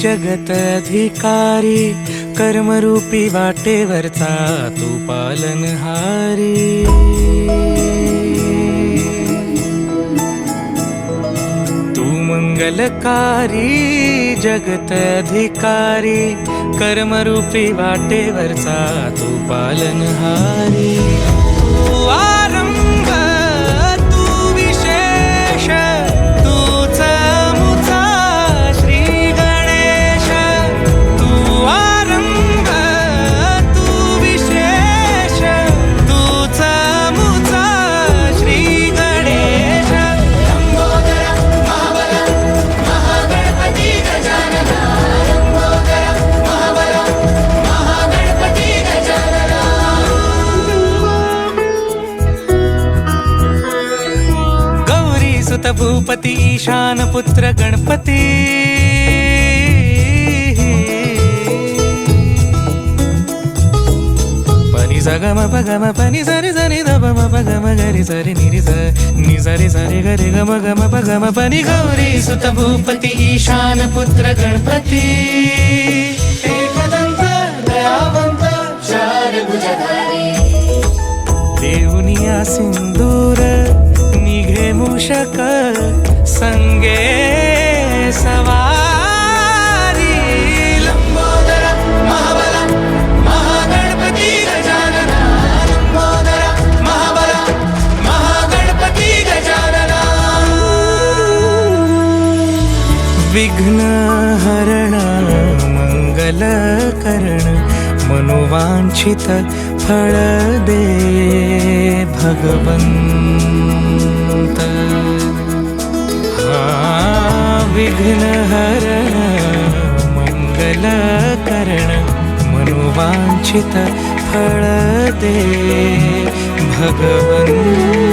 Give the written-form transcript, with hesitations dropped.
जगत अधिकारी, कर्मरूपी वाटेवरचा तू पालनहारी. तू मंगलकारी, जगत अधिकारी, कर्मरूपी वाटेवरचा तू पालनहारी. तू आरंभ, तू विशेष, तूच मुचा श्री गणेश. तू आरंभ, तू विशेष, तूच मुचा श्री गणेश. लंबोदर महाबल महागणपती गजानना. लंबोदर महाबल महागणपती गजानना. गौरी सुत भूपती ईशान पुत्र गणपती. पनी सगम पगम पनी सरी सरी दबम पगम गरी सरी निरी स नि सरी सरी गरी गम गम पगम पनी. गौरी सुत भूपती ईशान पुत्र गणपती. एकदंत दयावंत चार भुजधारी. देऊनिया सिंदूर निघे मूषक संगे सवारी. लंबोदर महाबल महागणपती गजानना. लंबोदर महाबल महागणपती गजानना. विघ्न हरण मंगल करण, मनोवांछित फळ दे भगवंत. विघ्न हरण मंगल करण, मनोवांछित फळ दे भगवंत.